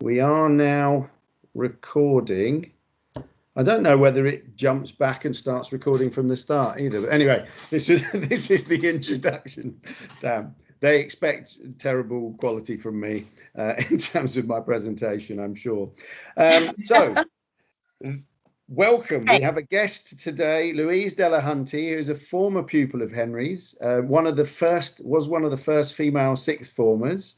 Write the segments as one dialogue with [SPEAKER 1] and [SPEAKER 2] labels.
[SPEAKER 1] We are now recording. I don't know whether it jumps back and starts recording from the start either. But anyway, this is the introduction. Damn, they expect terrible quality from me in terms of my presentation, I'm sure. Welcome. We have a guest today, Louise Delahunty, who's a former pupil of Henry's, was one of the first female sixth formers.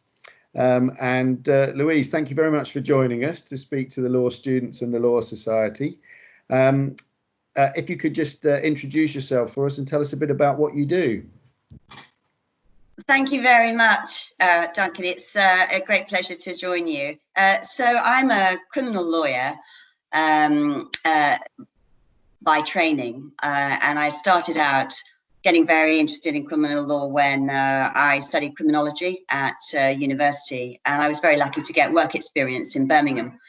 [SPEAKER 1] Louise, thank you very much for joining us to speak to the law students and the Law Society. If you could just introduce yourself for us and tell us a bit about what you do.
[SPEAKER 2] Thank you very much, Duncan. It's a great pleasure to join you. So I'm a criminal lawyer by training, and I started out getting very interested in criminal law when I studied criminology at university, and I was very lucky to get work experience in Birmingham.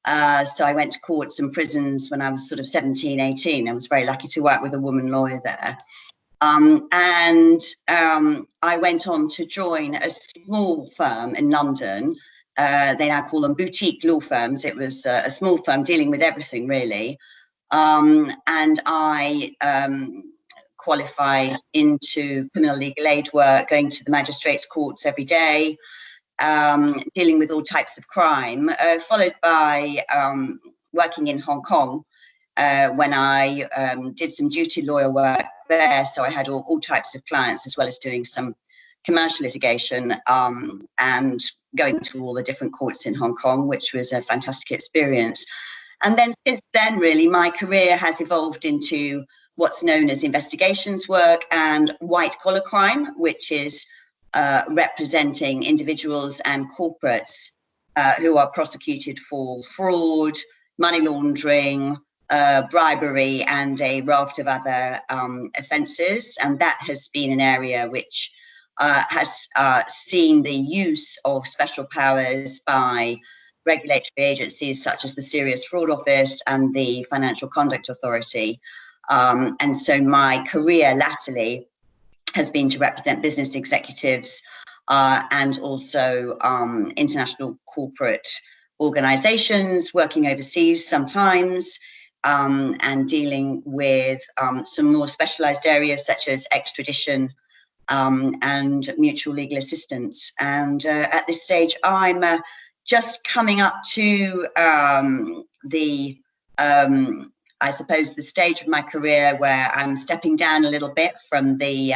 [SPEAKER 2] So I went to courts and prisons when I was sort of 17, 18. I was very lucky to work with a woman lawyer there. I went on to join a small firm in London. They now call them boutique law firms. It was a small firm dealing with everything, really. And I qualified into criminal legal aid work, going to the magistrates' courts every day, dealing with all types of crime, followed by working in Hong Kong when I did some duty lawyer work there. So I had all types of clients, as well as doing some commercial litigation and going to all the different courts in Hong Kong, which was a fantastic experience. And then since then, really, my career has evolved into what's known as investigations work and white collar crime, which is representing individuals and corporates who are prosecuted for fraud, money laundering, bribery, and a raft of other offences. And that has been an area which has seen the use of special powers by regulatory agencies such as the Serious Fraud Office and the Financial Conduct Authority. And so my career latterly has been to represent business executives and also international corporate organizations working overseas sometimes, and dealing with some more specialized areas such as extradition and mutual legal assistance. And at this stage, I'm just coming up to I suppose the stage of my career where I'm stepping down a little bit from the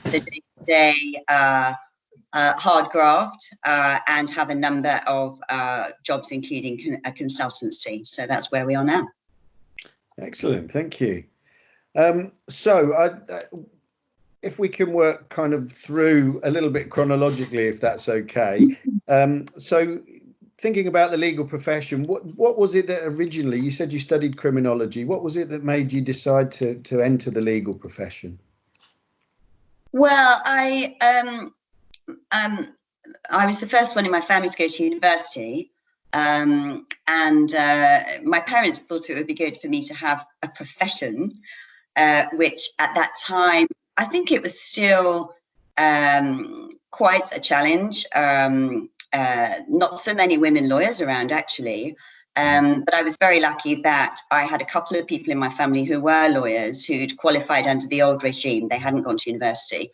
[SPEAKER 2] day-to-day hard graft and have a number of jobs, including a consultancy. So that's where we are now.
[SPEAKER 1] Excellent, thank you. If we can work kind of through a little bit chronologically, if that's okay. So thinking about the legal profession, what was it that originally, you said you studied criminology, what was it that made you decide to enter the legal profession?
[SPEAKER 2] Well, I was the first one in my family to go to university, and my parents thought it would be good for me to have a profession, which at that time, I think it was still quite a challenge. Not so many women lawyers around, actually. But I was very lucky that I had a couple of people in my family who were lawyers who'd qualified under the old regime. They hadn't gone to university,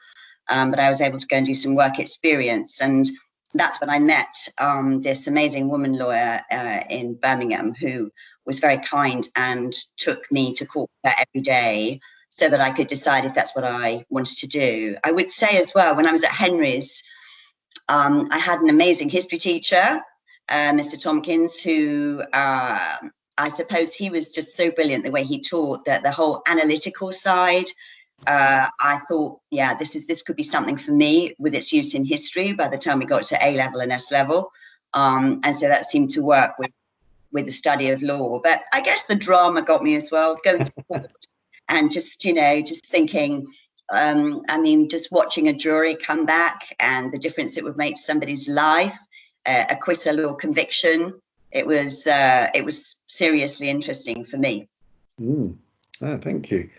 [SPEAKER 2] but I was able to go and do some work experience. And that's when I met this amazing woman lawyer in Birmingham who was very kind and took me to court every day so that I could decide if that's what I wanted to do. I would say as well, when I was at Henry's, I had an amazing history teacher, Mr. Tompkins, who I suppose he was just so brilliant the way he taught, that the whole analytical side. I thought, yeah, this could be something for me with its use in history by the time we got to A level and S level. And so that seemed to work with the study of law. But I guess the drama got me as well, going to court and just thinking, I mean, just watching a jury come back and the difference it would make to somebody's life, acquittal or conviction. It was seriously interesting for me.
[SPEAKER 1] Thank you.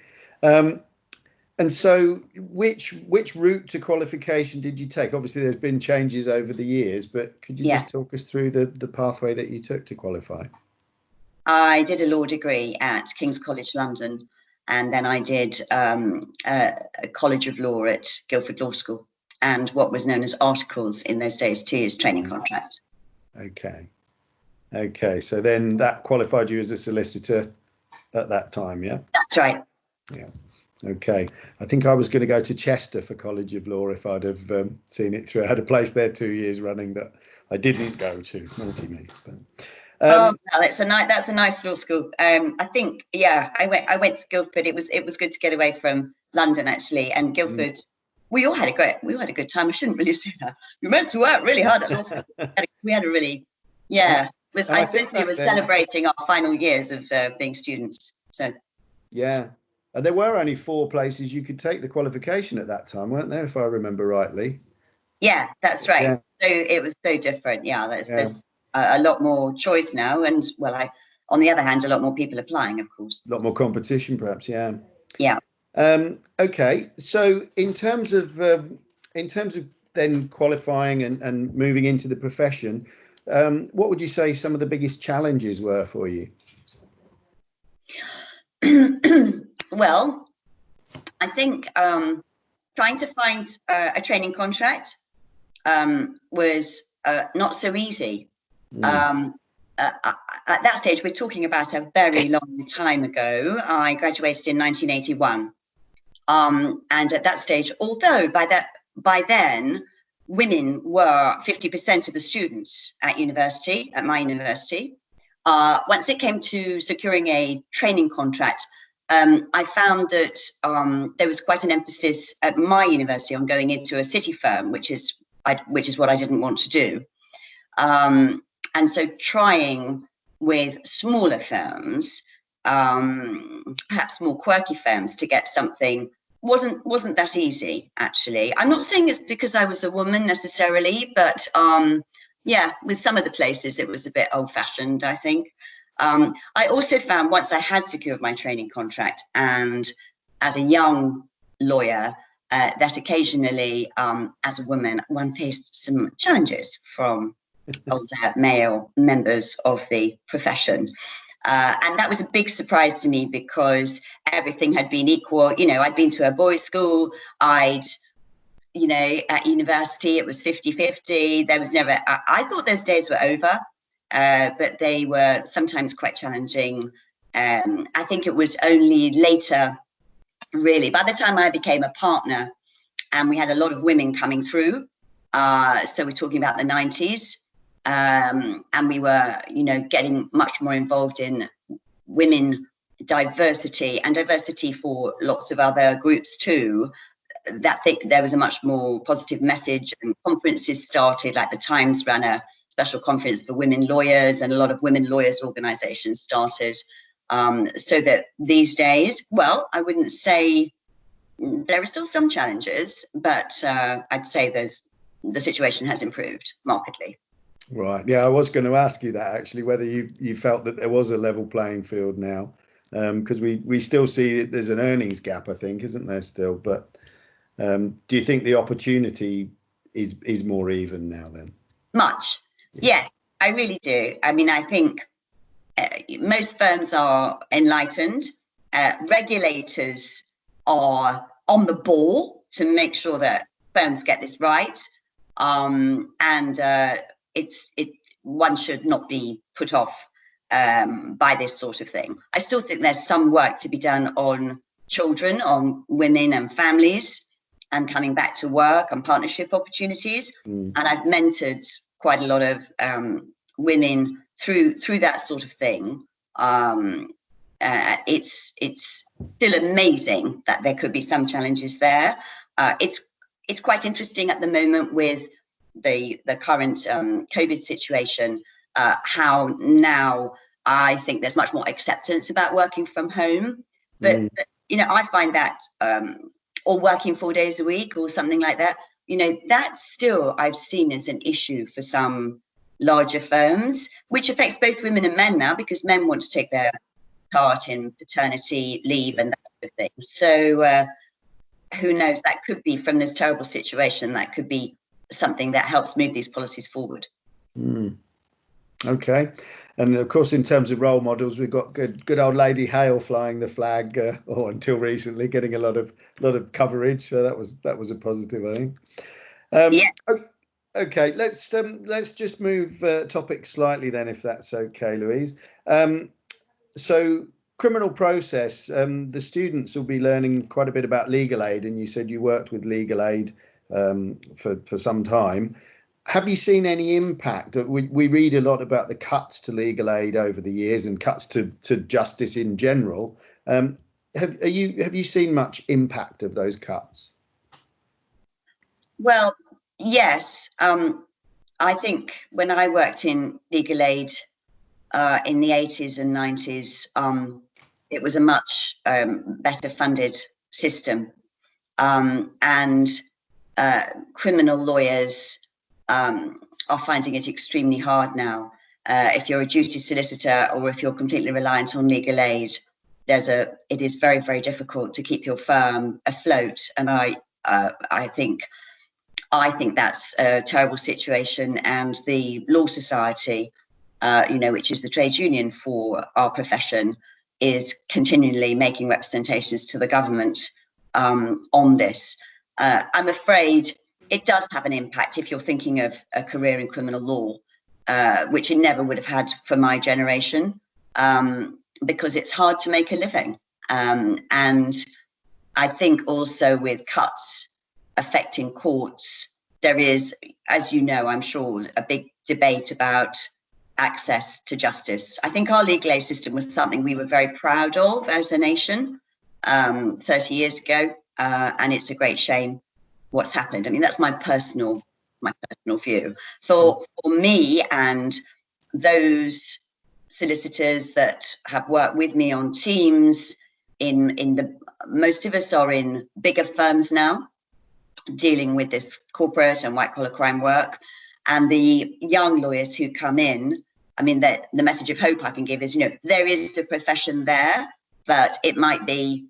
[SPEAKER 1] And so which route to qualification did you take? Obviously, there's been changes over the years, but could you just talk us through the pathway that you took to qualify?
[SPEAKER 2] I did a law degree at King's College London, and then I did a College of Law at Guildford Law School, and what was known as articles in those days, 2 years training contract.
[SPEAKER 1] Okay. So then that qualified you as a solicitor at that time, yeah?
[SPEAKER 2] That's right.
[SPEAKER 1] Yeah. Okay. I think I was going to go to Chester for College of Law if I'd have seen it through. I had a place there 2 years running, but I didn't go to. Naughty me. But,
[SPEAKER 2] well, that's a nice law school. I think, I went to Guildford. It was good to get away from London, actually, and Guildford. We all had a good time. I shouldn't really say that. We meant to work really hard at law school. We had a really, I suppose we were celebrating our final years of being students. So
[SPEAKER 1] yeah, and there were only 4 places you could take the qualification at that time, weren't there? If I remember rightly.
[SPEAKER 2] Yeah, that's right. Yeah. So it was so different. Yeah, there's a lot more choice now, and on the other hand, a lot more people applying, of course.
[SPEAKER 1] A lot more competition, perhaps. Yeah.
[SPEAKER 2] Yeah.
[SPEAKER 1] Okay, so in terms of then qualifying and moving into the profession, what would you say some of the biggest challenges were for you?
[SPEAKER 2] Well, I think trying to find a training contract was not so easy. At that stage, we're talking about a very long time ago. I graduated in 1981. And at that stage, although by then, women were 50% of the students at my university, once it came to securing a training contract, I found that there was quite an emphasis at my university on going into a city firm, which is what I didn't want to do. And so trying with smaller firms, perhaps more quirky firms, to get something wasn't that easy, actually. I'm not saying it's because I was a woman necessarily, but with some of the places it was a bit old-fashioned, I think. I also found, once I had secured my training contract, and as a young lawyer, that occasionally, as a woman, one faced some challenges from older male members of the profession. And that was a big surprise to me, because everything had been equal. I'd been to a boys' school. At university, it was 50-50. There was never, I thought those days were over, but they were sometimes quite challenging. I think it was only later, really, by the time I became a partner, and we had a lot of women coming through. So we're talking about the 90s. And we were, getting much more involved in women diversity, and diversity for lots of other groups too. That there was a much more positive message, and conferences started, like the Times ran a special conference for women lawyers, and a lot of women lawyers organizations started. So that these days, well, I wouldn't say there are still some challenges, but I'd say the situation has improved markedly.
[SPEAKER 1] Right. Yeah, I was going to ask you that, actually, whether you felt that there was a level playing field now, because we still see that there's an earnings gap, I think, isn't there still? But do you think the opportunity is more even now then?
[SPEAKER 2] Much. Yeah. Yes, I really do. I mean, I think most firms are enlightened. Regulators are on the ball to make sure that firms get this right. One should not be put off by this sort of thing. I still think there's some work to be done on children, on women and families, and coming back to work, and partnership opportunities. And I've mentored quite a lot of women through that sort of thing. It's still amazing that there could be some challenges there. It's quite interesting at the moment with the current COVID situation, how now I think there's much more acceptance about working from home. But I find that, or working 4 days a week or something like that, that's still, I've seen as an issue for some larger firms, which affects both women and men now, because men want to take their part in paternity leave and that sort of thing. So who knows, that could be from this terrible situation, that could be something that helps move these policies forward.
[SPEAKER 1] Okay. And of course, in terms of role models, we've got good old Lady Hale flying the flag, or until recently, getting a lot of coverage. So that was a positive, I think.
[SPEAKER 2] Yeah.
[SPEAKER 1] Okay, let's just move topic slightly then, if that's okay, Louise. So criminal process, the students will be learning quite a bit about legal aid, and you said you worked with legal aid for some time. Have you seen any impact? We read a lot about the cuts to legal aid over the years and cuts to justice in general. Have you seen much impact of those cuts?
[SPEAKER 2] Well, yes. I think when I worked in legal aid in the 80s and 90s, it was a much better funded system, and criminal lawyers are finding it extremely hard now. If you're a duty solicitor or if you're completely reliant on legal aid, it is very, very difficult to keep your firm afloat. And I think that's a terrible situation. And the Law Society, which is the trade union for our profession, is continually making representations to the government on this. I'm afraid it does have an impact if you're thinking of a career in criminal law, which it never would have had for my generation, because it's hard to make a living. And I think also with cuts affecting courts, there is, as you know, I'm sure, a big debate about access to justice. I think our legal aid system was something we were very proud of as a nation 30 years ago, and it's a great shame what's happened. I mean, that's my personal view. For me and those solicitors that have worked with me on teams, most of us are in bigger firms now, dealing with this corporate and white collar crime work. And the young lawyers who come in, I mean, the message of hope I can give is, there is a profession there, but it might be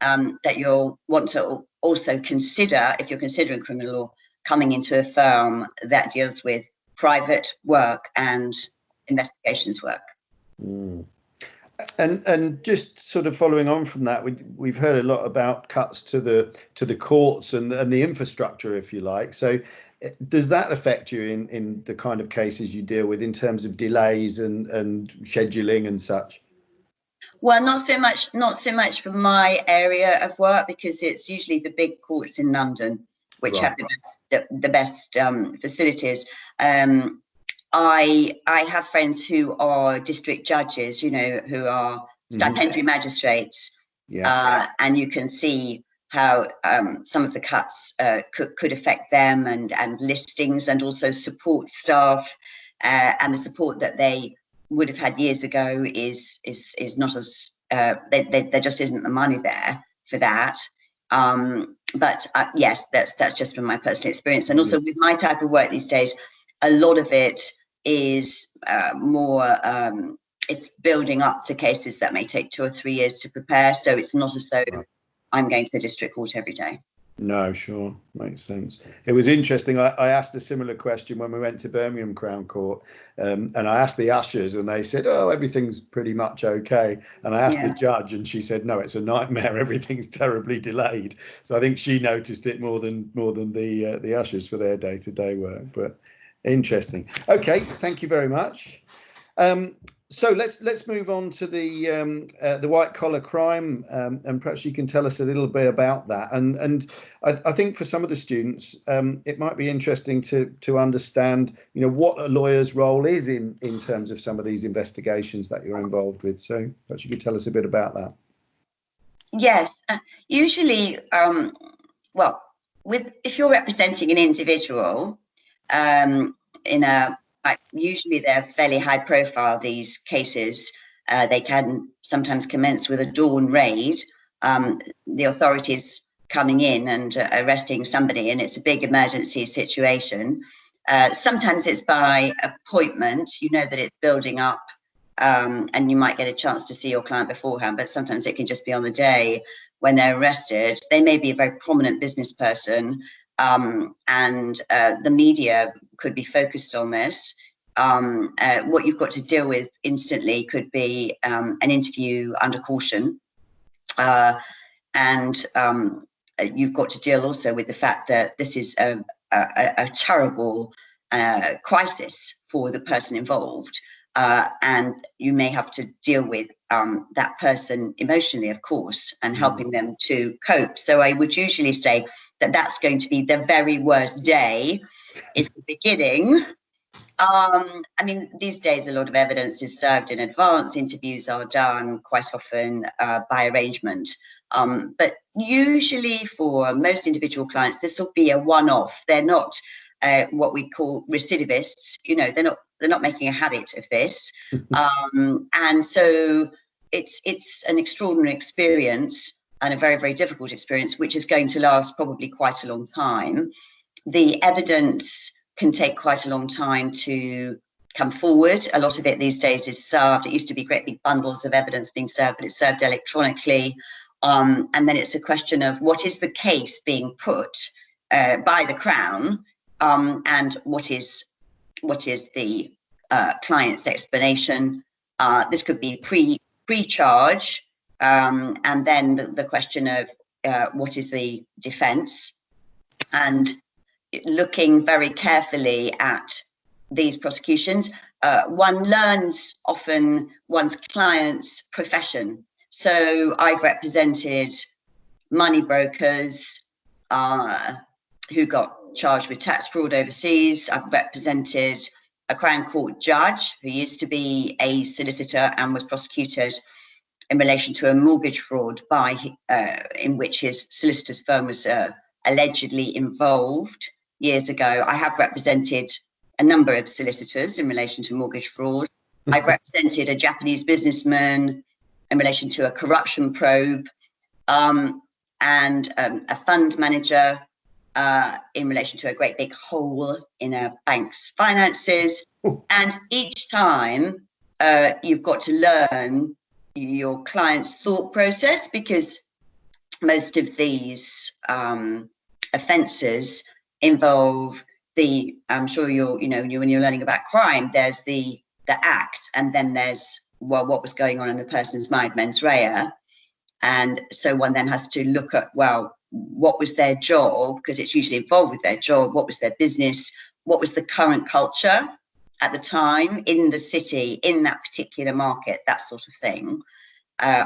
[SPEAKER 2] that you'll want to also consider, if you're considering criminal law, coming into a firm that deals with private work and investigations work.
[SPEAKER 1] And just sort of following on from that, we've heard a lot about cuts to the courts and the infrastructure, if you like. So does that affect you in the kind of cases you deal with in terms of delays and scheduling and such?
[SPEAKER 2] Well, not so much for my area of work, because it's usually the big courts in London which have the best facilities. I have friends who are district judges, who are stipendiary magistrates, and you can see how some of the cuts could affect them and listings, and also support staff, and the support that they would have had years ago is not as there just isn't the money there for that. But yes, that's just from my personal experience, and also with my type of work these days, a lot of it is more it's building up to cases that may take 2 or 3 years to prepare, so it's not as though I'm going to the district court every day.
[SPEAKER 1] No, sure, makes sense. It was interesting. I asked a similar question when we went to Birmingham Crown Court, and I asked the ushers, and they said, "Oh, everything's pretty much okay." And I asked the judge, and she said, "No, it's a nightmare. Everything's terribly delayed." So I think she noticed it more than the ushers for their day-to-day work. But interesting. Okay, thank you very much. So let's move on to the white collar crime, and perhaps you can tell us a little bit about that. And I think for some of the students, it might be interesting to understand, what a lawyer's role is in terms of some of these investigations that you're involved with. So perhaps you could tell us a bit about that.
[SPEAKER 2] Yes, usually, if you're representing an individual usually they're fairly high profile, these cases. They can sometimes commence with a dawn raid, the authorities coming in and arresting somebody, and it's a big emergency situation. Sometimes it's by appointment, that it's building up, and you might get a chance to see your client beforehand, but sometimes it can just be on the day when they're arrested. They may be a very prominent business person, and the media could be focused on this. What you've got to deal with instantly could be an interview under caution, and you've got to deal also with the fact that this is a terrible crisis for the person involved, and you may have to deal with that person emotionally, of course, and helping them to cope. So I would usually say that that's going to be the very worst day, is the beginning. I mean, these days a lot of evidence is served in advance. Interviews are done quite often by arrangement. But usually for most individual clients, this will be a one-off. They're not what we call recidivists. You know, they're not making a habit of this. And so it's an extraordinary experience, and a very, very difficult experience, which is going to last probably quite a long time. The evidence can take quite a long time to come forward. A lot of it these days is served. It used to be great big bundles of evidence being served, but it's served electronically. And then it's a question of what is the case being put by the Crown, and what is the client's explanation. This could be pre-charge, and then the question of what is the defence, and looking very carefully at these prosecutions. One learns often one's client's profession. So I've represented money brokers who got charged with tax fraud overseas. I've represented a Crown Court judge who used to be a solicitor and was prosecuted in relation to a mortgage fraud in which his solicitor's firm was allegedly involved years ago. I have represented a number of solicitors in relation to mortgage fraud. I've represented a Japanese businessman in relation to a corruption probe, and a fund manager in relation to a great big hole in a bank's finances. And each time you've got to learn your client's thought process, because most of these offences involve I'm sure when you're learning about crime, there's the act, and then there's what was going on in the person's mind, mens rea. And so one then has to look at, what was their job, because it's usually involved with their job, what was their business, what was the current culture at the time in the city, in that particular market, that sort of thing.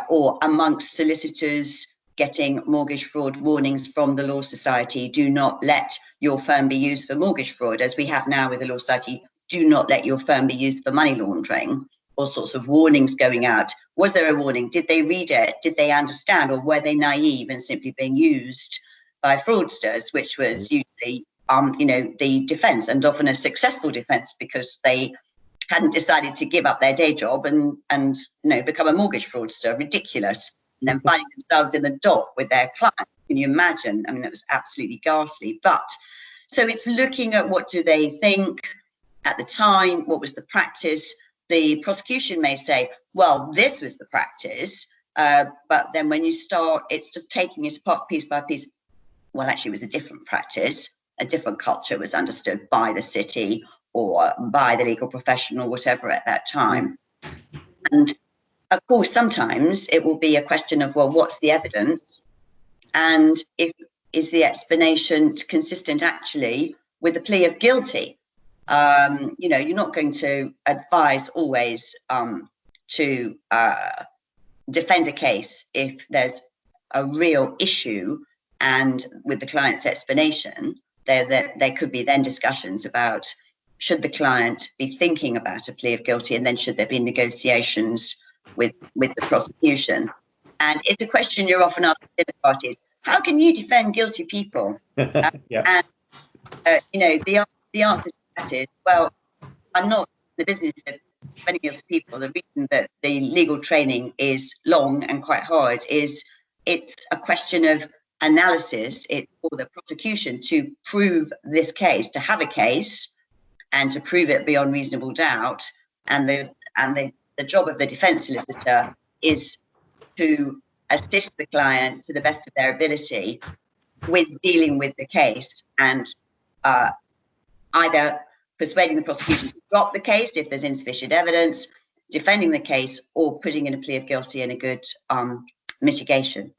[SPEAKER 2] Or amongst solicitors getting mortgage fraud warnings from the Law Society: do not let your firm be used for mortgage fraud, as we have now with the Law Society, do not let your firm be used for money laundering. All sorts of warnings going out. Was there a warning? Did they read it? Did they understand? Or were they naive and simply being used by fraudsters, which was usually, the defence, and often a successful defence, because they hadn't decided to give up their day job and become a mortgage fraudster. Ridiculous. And then finding themselves in the dock with their client. Can you imagine? I mean, that was absolutely ghastly. But so it's looking at what do they think at the time, what was the practice. The prosecution may say, well, this was the practice, but then when you start, it's just taking it apart piece by piece. Well, actually, it was a different practice. A different culture was understood by the city or by the legal profession or whatever at that time. And of course, sometimes it will be a question of, well, what's the evidence? And is the explanation consistent actually with the plea of guilty? You're not going to advise always to defend a case if there's a real issue, and with the client's explanation, there could be then discussions about, should the client be thinking about a plea of guilty, and then should there be negotiations with the prosecution? And it's a question you're often asked at dinner parties: how can you defend guilty people?
[SPEAKER 1] Yeah.
[SPEAKER 2] And the answer to that is, well, I'm not in the business of defending guilty people. The reason that the legal training is long and quite hard is it's a question of analysis. It's for the prosecution to prove this case, to have a case, and to prove it beyond reasonable doubt. And the job of the defence solicitor is to assist the client to the best of their ability with dealing with the case, and either persuading the prosecution to drop the case if there's insufficient evidence, defending the case, or putting in a plea of guilty and a good mitigation.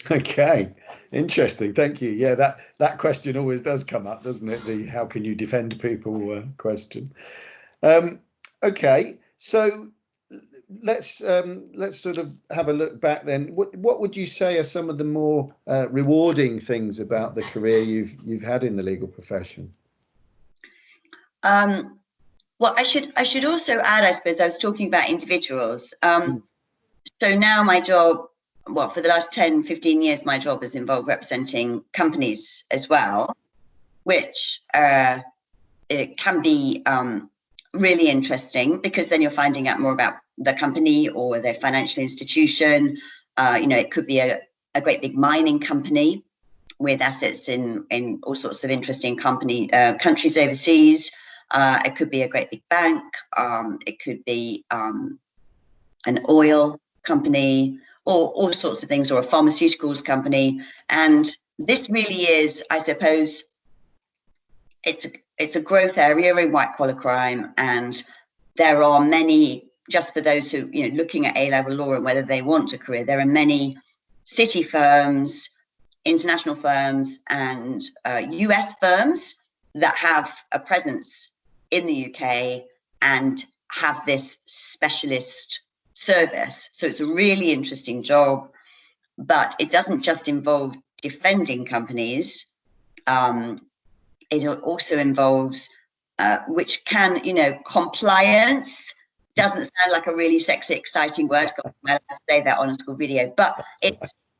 [SPEAKER 1] Okay, interesting. Thank you. Yeah, that question always does come up, doesn't it? The how can you defend people question. Okay, so let's sort of have a look back then. What would you say are some of the more rewarding things about the career you've had in the legal profession?
[SPEAKER 2] Well, I should also add, I suppose, I was talking about individuals. So now my job, well, for the last 10, 15 years, my job has involved representing companies as well, which it can be really interesting, because then you're finding out more about the company or their financial institution. It could be a great big mining company with assets in all sorts of interesting countries overseas. It could be a great big bank. It could be an oil company, or all sorts of things, or a pharmaceuticals company. And this really is, I suppose, it's a growth area in white collar crime, and there are many, just for those who, looking at A-level law and whether they want a career, there are many city firms, international firms, and US firms that have a presence in the UK and have this specialist service. So it's a really interesting job, but it doesn't just involve defending companies. It also involves, which can, compliance doesn't sound like a really sexy, exciting word. God, I'm allowed to say that on a school video, but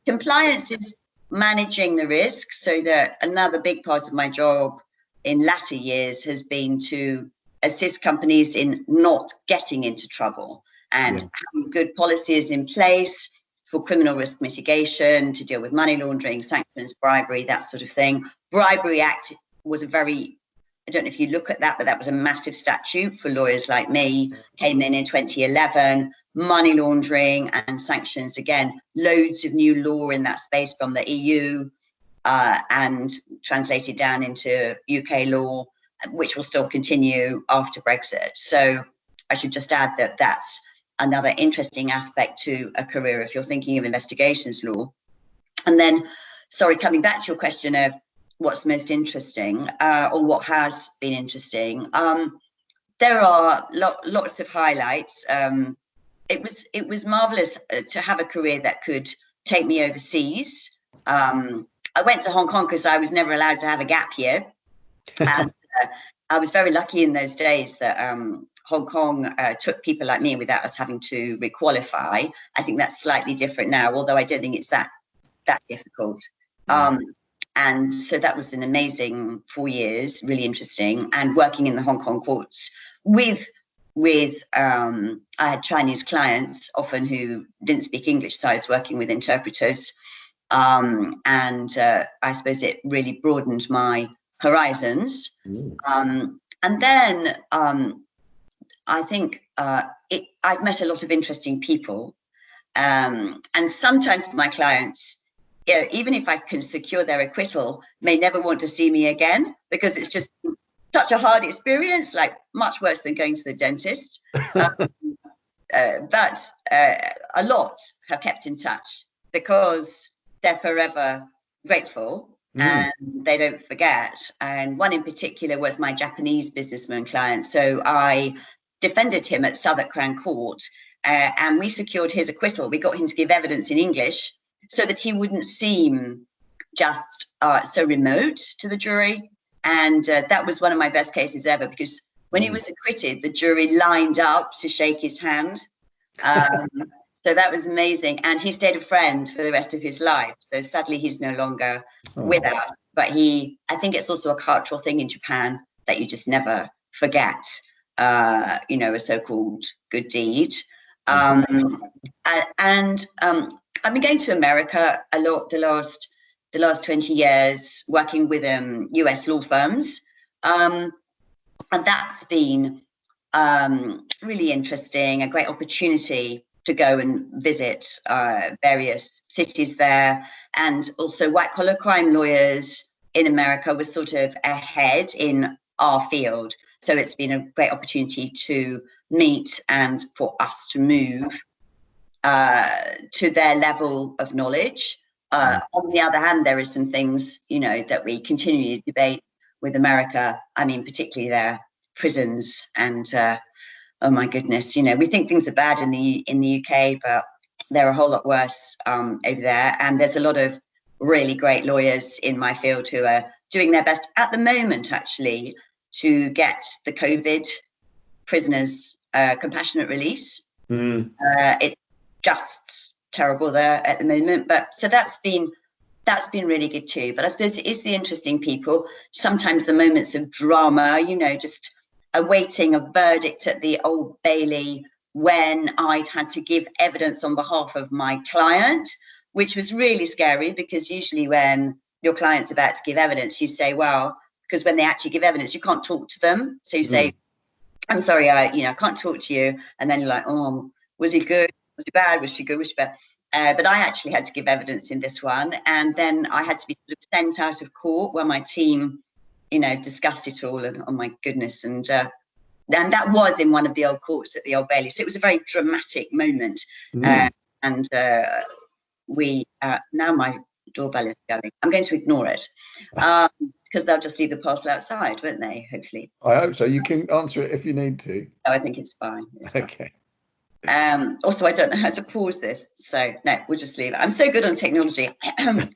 [SPEAKER 2] compliance is managing the risk. So that another big part of my job in latter years has been to assist companies in not getting into trouble, and having good policies in place for criminal risk mitigation to deal with money laundering, sanctions, bribery, that sort of thing. Bribery Act was I don't know if you look at that, but that was a massive statute for lawyers like me, came in 2011. Money laundering and sanctions, again, loads of new law in that space from the EU and translated down into UK law, which will still continue after Brexit. So I should just add that that's another interesting aspect to a career if you're thinking of investigations law. And then, sorry, coming back to your question of what's most interesting, or what has been interesting, there are lots of highlights. It was marvelous to have a career that could take me overseas. I went to Hong Kong because I was never allowed to have a gap year, and I was very lucky in those days that Hong Kong took people like me without us having to requalify. I think that's slightly different now, although I don't think it's that difficult. And so that was an amazing 4 years, really interesting, and working in the Hong Kong courts with I had Chinese clients often who didn't speak English, so I was working with interpreters, and I suppose it really broadened my horizons. And then I think I've met a lot of interesting people, and sometimes my clients, even if I can secure their acquittal, may never want to see me again, because it's just such a hard experience, like much worse than going to the dentist. But a lot have kept in touch because they're forever grateful and they don't forget. And one in particular was my Japanese businessman client. So I defended him at Southwark Crown Court, and we secured his acquittal. We got him to give evidence in English so that he wouldn't seem just so remote to the jury. And that was one of my best cases ever, because when he was acquitted, the jury lined up to shake his hand. So that was amazing. And he stayed a friend for the rest of his life. So sadly, he's no longer with us. But I think it's also a cultural thing in Japan that you just never forget, a so-called good deed. And I've been going to America a lot the last 20 years, working with US law firms. And that's been really interesting, a great opportunity to go and visit various cities there. And also white collar crime lawyers in America was sort of ahead in our field. So it's been a great opportunity to meet and for us to move to their level of knowledge. On the other hand, there are some things, you know, that we continue to debate with America. I mean, particularly their prisons and oh my goodness, you know, we think things are bad in the UK, but they're a whole lot worse over there. And there's a lot of really great lawyers in my field who are doing their best at the moment, actually, to get the COVID prisoners compassionate release. It's just terrible there at the moment, but so that's been really good too. But I suppose it is the interesting people, sometimes the moments of drama, you know, just awaiting a verdict at the Old Bailey when I'd had to give evidence on behalf of my client, which was really scary, because usually when your client's about to give evidence, you say, well, because when they actually give evidence, you can't talk to them. So you say, I'm sorry, I can't talk to you. And then you're like, oh, was he good? Was he bad? Was she good? Was she bad? But I actually had to give evidence in this one. And then I had to be sort of sent out of court where my team, you know, discussed it all. And oh my goodness. And that was in one of the old courts at the Old Bailey. So it was a very dramatic moment. And we, now my doorbell is going. I'm going to ignore it because they'll just leave the parcel outside, won't they? Hopefully.
[SPEAKER 1] I hope so. You can answer it if you need to.
[SPEAKER 2] No, I think it's fine. It's
[SPEAKER 1] okay.
[SPEAKER 2] Fine. Also, I don't know how to pause this, so no, we'll just leave it. I'm so good on technology. So,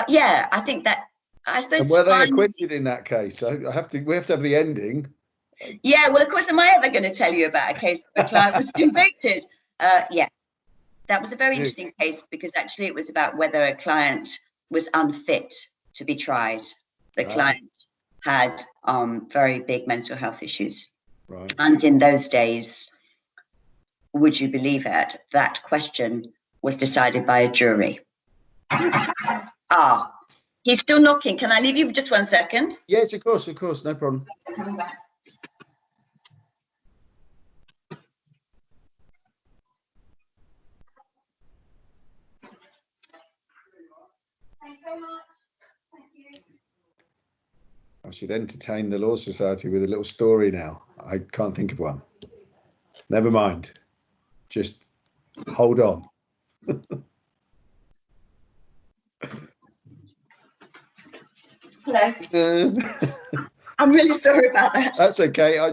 [SPEAKER 2] yeah, I think that I suppose.
[SPEAKER 1] And were they acquitted in that case? So we have to have the ending.
[SPEAKER 2] Yeah, well, of course, am I ever going to tell you about a case where the client was convicted? Yeah, that was a very interesting case, because actually it was about whether a client was unfit to be tried. The client had very big mental health issues.
[SPEAKER 1] Right.
[SPEAKER 2] And in those days, would you believe it, that question was decided by a jury. He's still knocking. Can I leave you for just 1 second?
[SPEAKER 1] Yes, of course, no problem.
[SPEAKER 2] Coming back. Thanks very much. Thank you.
[SPEAKER 1] I should entertain the Law Society with a little story now. I can't think of one. Never mind. Just hold on.
[SPEAKER 2] Hello. I'm really sorry about that.
[SPEAKER 1] That's okay. I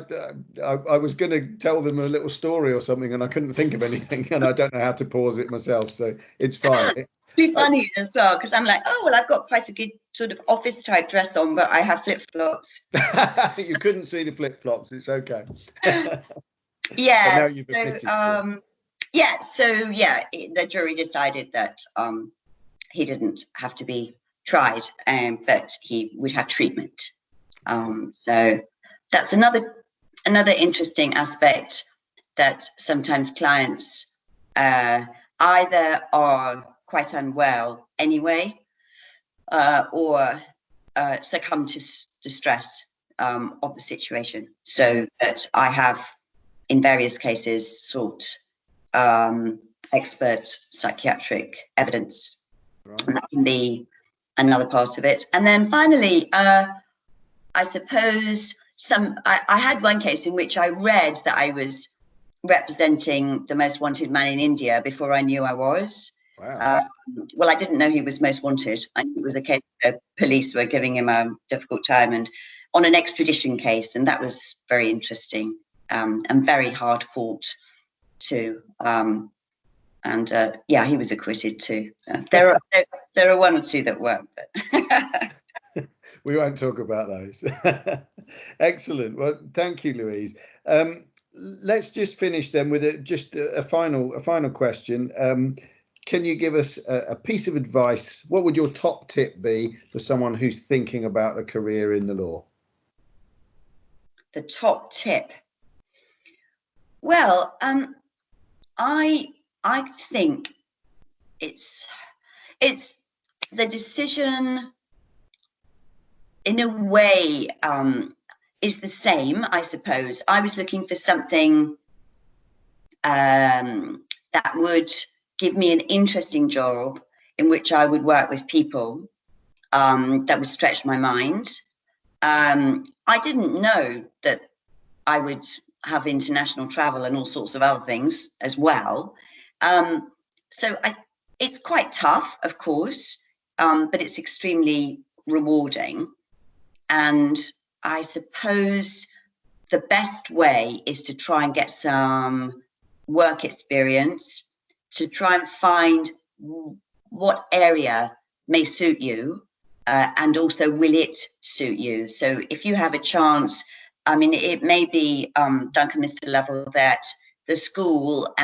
[SPEAKER 1] was going to tell them a little story or something, and I couldn't think of anything, and I don't know how to pause it myself, so it's fine.
[SPEAKER 2] It'd be funny as well, because I'm like, oh, well, I've got quite a good sort of office type dress on, but I have flip-flops.
[SPEAKER 1] You couldn't see the flip-flops. It's okay.
[SPEAKER 2] Yeah. The jury decided that he didn't have to be tried, but he would have treatment. So that's another interesting aspect, that sometimes clients either are quite unwell anyway, or succumb to the stress of the situation. So that I have, in various cases, sought expert psychiatric evidence. Right. And that can be another part of it. And then finally, I suppose I had one case in which I read that I was representing the most wanted man in India before I knew I was.
[SPEAKER 1] Wow.
[SPEAKER 2] Well, I didn't know he was most wanted. I knew it was a case the police were giving him a difficult time, and on an extradition case, and that was very interesting and very hard fought too. He was acquitted too. There are one or two that weren't. But
[SPEAKER 1] we won't talk about those. Excellent. Well, thank you, Louise. Let's just finish then with a final question. Can you give us a piece of advice? What would your top tip be for someone who's thinking about a career in the law?
[SPEAKER 2] The top tip. Well, I think it's the decision in a way is the same, I suppose. I was looking for something that would give me an interesting job in which I would work with people, that would stretch my mind. I didn't know that I would have international travel and all sorts of other things as well. So it's quite tough, of course, but it's extremely rewarding. And I suppose the best way is to try and get some work experience, to try and find what area may suit you, and also will it suit you. So if you have a chance, I mean, it may be, Duncan, Mr. Lovell, that the school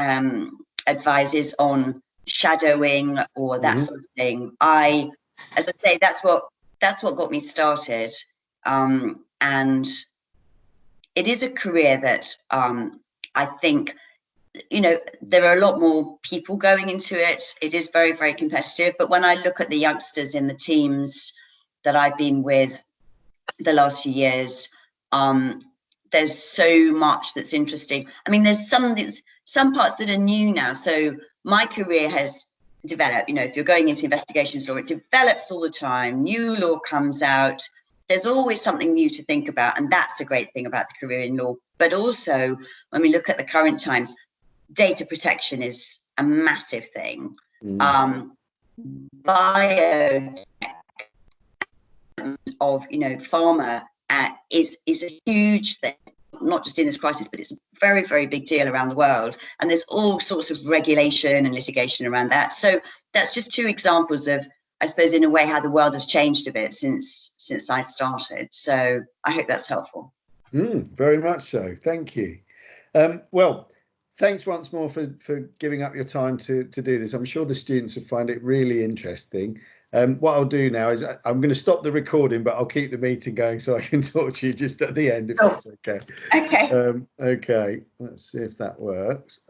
[SPEAKER 2] advises on shadowing or that sort of thing. As I say, that's what got me started, and it is a career that I think, you know, there are a lot more people going into it. It is very, very competitive. But when I look at the youngsters in the teams that I've been with the last few years, there's so much that's interesting. I mean, there's some parts that are new now. So my career has developed. You know, if you're going into investigations law, it develops all the time. New law comes out. There's always something new to think about. And that's a great thing about the career in law. But also, when we look at the current times, data protection is a massive thing. Bio of, you know, pharma is a huge thing, not just in this crisis, but it's a very, very big deal around the world. And there's all sorts of regulation and litigation around that. So that's just two examples of, I suppose, in a way, how the world has changed a bit since I started. So I hope that's helpful.
[SPEAKER 1] Very much so. Thank you. Well, thanks once more for giving up your time to do this. I'm sure the students will find it really interesting. What I'll do now is I'm going to stop the recording, but I'll keep the meeting going so I can talk to you just at the end, if that's okay.
[SPEAKER 2] Okay.
[SPEAKER 1] Okay, let's see if that works.